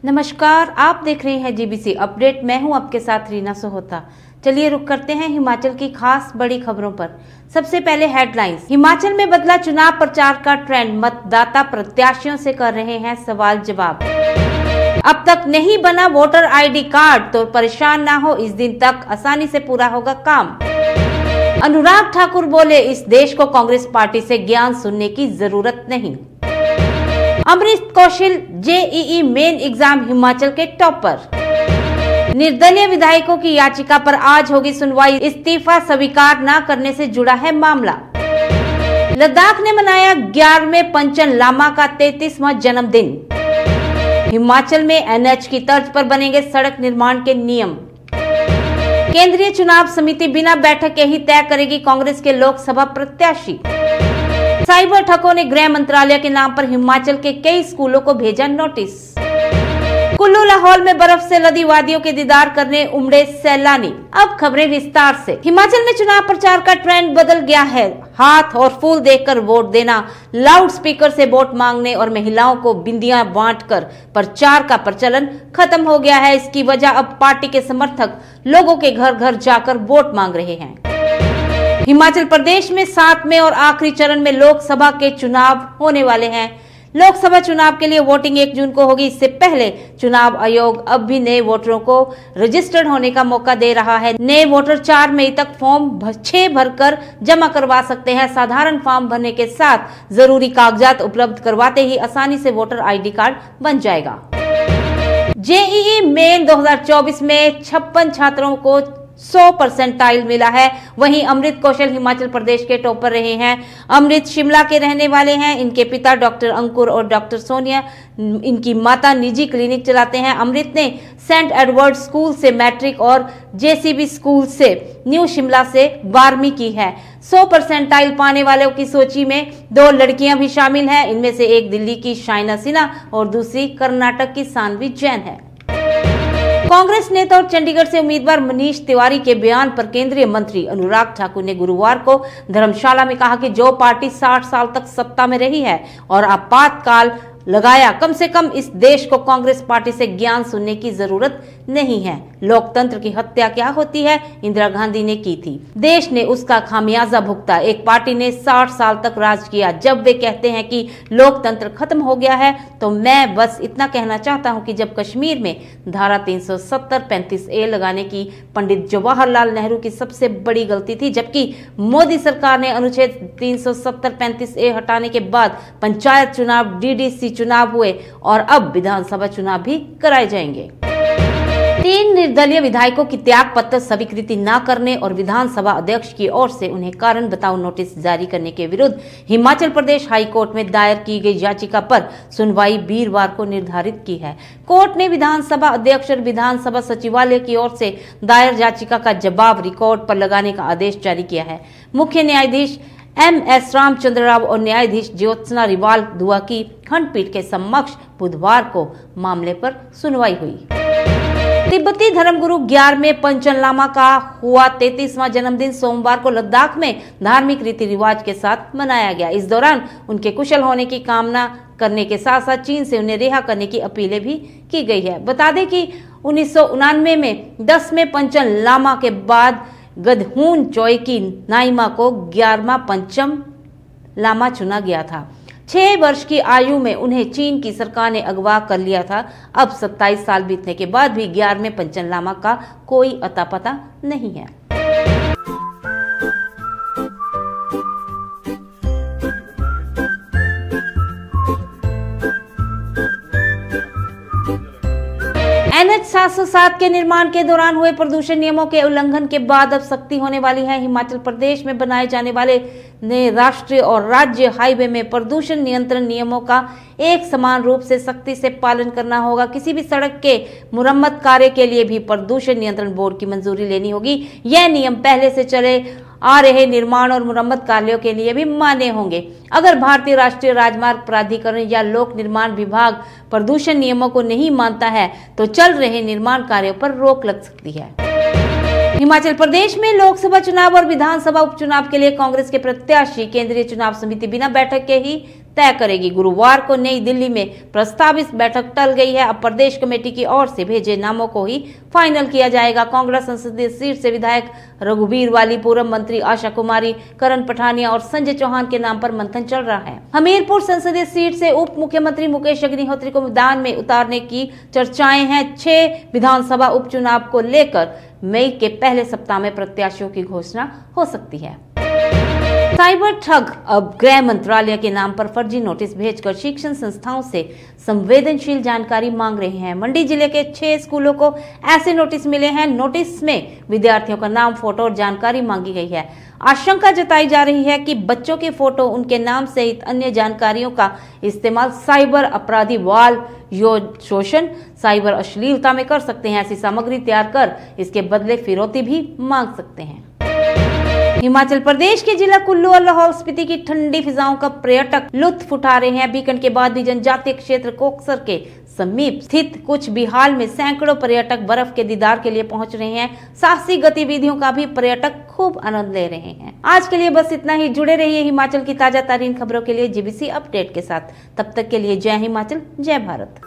नमस्कार, आप देख रहे हैं जीबीसी अपडेट। मैं हूं आपके साथ रीना सोहोता। चलिए रुक करते हैं हिमाचल की खास बड़ी खबरों पर। सबसे पहले हेडलाइंस। हिमाचल में बदला चुनाव प्रचार का ट्रेंड, मतदाता प्रत्याशियों से कर रहे हैं सवाल जवाब। अब तक नहीं बना वोटर आईडी कार्ड तो परेशान ना हो, इस दिन तक आसानी से पूरा होगा काम। अनुराग ठाकुर बोले, इस देश को कांग्रेस पार्टी से ज्ञान सुनने की जरूरत नहीं। Amrish Kaushik JEE main exam Himachal के टॉपर। निर्दलीय विधायकों की याचिका पर आज होगी सुनवाई, इस्तीफा स्वीकार न करने से जुड़ा है मामला। लद्दाख ने मनाया 11वें पंचन लामा का 33वां जन्मदिन। हिमाचल में एनएच की तर्ज पर बनेंगे सड़क निर्माण के नियम। केंद्रीय चुनाव समिति बिना बैठक के ही तय करेगी कांग्रेस के लोकसभा प्रत्याशी। साइबर ठगों ने गृह मंत्रालय के नाम पर हिमाचल के कई स्कूलों को भेजा नोटिस। कुल्लू लाहौल में बर्फ से लदी वादियों के दीदार करने उमड़े सैलानी। अब खबरें विस्तार से। हिमाचल में चुनाव प्रचार का ट्रेंड बदल गया है। हाथ और फूल देखकर वोट देना, लाउड स्पीकर से वोट मांगने और महिलाओं को बिंदियां बांटकर प्रचार का प्रचलन खत्म हो गया है। इसकी वजह अब पार्टी के समर्थक लोगों के घर घर जाकर वोट मांग रहे हैं। हिमाचल प्रदेश में 7वें और आखिरी चरण में लोकसभा के चुनाव होने वाले हैं। लोकसभा चुनाव के लिए वोटिंग 1 जून को होगी। इससे पहले चुनाव आयोग अब भी नए वोटरों को रजिस्टर्ड होने का मौका दे रहा है। नए वोटर 4 मई तक फॉर्म 6 भरकर जमा करवा सकते हैं। साधारण फॉर्म भरने के साथ जरूरी कागजात उपलब्ध करवाते ही आसानी से वोटर आईडी कार्ड बन जाएगा। जेईई मेन 2024 में 56 छात्रों को 100% मिला है। वहीं अमृत कौशल हिमाचल प्रदेश के टॉपर रहे हैं। अमृत शिमला के रहने वाले हैं। इनके पिता डॉक्टर अंकुर और डॉक्टर सोनिया, इनकी माता निजी क्लिनिक चलाते हैं। अमृत ने सेंट एडवर्ड स्कूल से मैट्रिक और जेसीबी स्कूल से न्यू शिमला से 12वीं की है। 100% पाने वालों की सूची में 2 लड़कियां भी शामिल हैं। इनमें से एक दिल्ली की शाइना सिन्हा और दूसरी कर्नाटक की सानवी जैन है। कांग्रेस नेता और चंडीगढ़ से उम्मीदवार मनीष तिवारी के बयान पर केंद्रीय मंत्री अनुराग ठाकुर ने गुरुवार को धर्मशाला में कहा कि जो पार्टी 60 साल तक सत्ता में रही है और आपातकाल लगाया, कम से कम इस देश को कांग्रेस पार्टी से ज्ञान सुनने की जरूरत नहीं है। लोकतंत्र की हत्या क्या होती है, इंदिरा गांधी ने की थी। देश ने उसका खामियाजा भुगता। एक पार्टी ने 60 साल तक राज किया। जब वे कहते हैं कि लोकतंत्र खत्म हो गया है, तो मैं बस इतना कहना चाहता हूं कि जब कश्मीर में धारा 370-35A लगाने की पंडित जवाहरलाल नेहरू की सबसे बड़ी गलती थी, जबकि मोदी सरकार ने अनुच्छेद 370-35A हटाने के बाद पंचायत चुनाव, डीडीसी चुनाव हुए और अब विधानसभा चुनाव भी कराए जाएंगे। 3 निर्दलीय विधायकों की त्याग पत्र स्वीकृति न करने और विधानसभा अध्यक्ष की ओर से उन्हें कारण बताओ नोटिस जारी करने के विरुद्ध हिमाचल प्रदेश हाई कोर्ट में दायर की गई याचिका पर सुनवाई वीरवार को निर्धारित की है। कोर्ट ने विधानसभा अध्यक्ष और विधानसभा सचिवालय की ओर से दायर याचिका का जवाब रिकॉर्ड पर लगाने का आदेश जारी किया है। मुख्य न्यायाधीश MS रामचंद्र राव और न्यायाधीश ज्योत्सना रिवाल दुआ की खंडपीठ के समक्ष बुधवार को मामले पर सुनवाई हुई। तिब्बती धर्मगुरु 11वें पंचन लामा का हुआ 33वां जन्मदिन सोमवार को लद्दाख में धार्मिक रीति रिवाज के साथ मनाया गया। इस दौरान उनके कुशल होने की कामना करने के साथ साथ चीन से उन्हें रिहा करने की अपीलें भी की गई है। बता दें कि 1999 में 10वें पंचन लामा के बाद गधहून चोय की नाइमा को 11वां पंचम लामा चुना गया था। 6 वर्ष की आयु में उन्हें चीन की सरकार ने अगवा कर लिया था। अब 27 साल बीतने के बाद भी 11वें पंचन लामा का कोई अता पता नहीं है। NH 707 के निर्माण के दौरान हुए प्रदूषण नियमों के उल्लंघन के बाद अब सख्ती होने वाली है। हिमाचल प्रदेश में बनाए जाने वाले नए राष्ट्रीय और राज्य हाईवे में प्रदूषण नियंत्रण नियमों का एक समान रूप से सख्ती से पालन करना होगा। किसी भी सड़क के मुरम्मत कार्य के लिए भी प्रदूषण नियंत्रण बोर्ड की मंजूरी लेनी होगी। यह नियम पहले से चले आ रहे निर्माण और मुरम्मत कार्यों के लिए भी मान्य होंगे। अगर भारतीय राष्ट्रीय राजमार्ग प्राधिकरण या लोक निर्माण विभाग प्रदूषण नियमों को नहीं मानता है तो चल रहे निर्माण कार्यों पर रोक लग सकती है। हिमाचल प्रदेश में लोकसभा चुनाव और विधानसभा उपचुनाव के लिए कांग्रेस के प्रत्याशी केंद्रीय चुनाव समिति बिना बैठक के ही तय करेगी। गुरुवार को नई दिल्ली में प्रस्तावित बैठक टल गई है। अब प्रदेश कमेटी की ओर से भेजे नामों को ही फाइनल किया जाएगा। कांग्रेस संसदीय सीट से विधायक रघुवीर वाली, पूर्व मंत्री आशा कुमारी, करण पठानिया और संजय चौहान के नाम पर मंथन चल रहा है। हमीरपुर संसदीय सीट से उप मुख्यमंत्री मुकेश अग्निहोत्री को मैदान में उतारने की चर्चाएं हैं। 6 विधानसभा उपचुनाव को लेकर मई के पहले सप्ताह में प्रत्याशियों की घोषणा हो सकती है। साइबर ठग अब गृह मंत्रालय के नाम पर फर्जी नोटिस भेजकर शिक्षण संस्थाओं से संवेदनशील जानकारी मांग रहे हैं। मंडी जिले के 6 स्कूलों को ऐसे नोटिस मिले हैं। नोटिस में विद्यार्थियों का नाम, फोटो और जानकारी मांगी गई है। आशंका जताई जा रही है कि बच्चों के फोटो, उनके नाम सहित अन्य जानकारियों का इस्तेमाल साइबर अपराधी बाल शोषण, साइबर अश्लीलता में कर सकते हैं। ऐसी सामग्री तैयार कर इसके बदले फिरौती भी मांग सकते हैं। हिमाचल प्रदेश के जिला कुल्लू और लाहौल स्पीति की ठंडी फिजाओं का पर्यटक लुत्फ उठा रहे हैं। बीकानेर के बाद भी जनजातीय क्षेत्र कोकसर के समीप स्थित कुछ बिहाल में सैकड़ों पर्यटक बर्फ के दीदार के लिए पहुंच रहे हैं। साहसिक गतिविधियों का भी पर्यटक खूब आनंद ले रहे हैं। आज के लिए बस इतना ही। जुड़े रहिए हिमाचल की ताजा तरीन खबरों के लिए जीबीसी अपडेट के साथ। तब तक के लिए जय हिमाचल, जय भारत।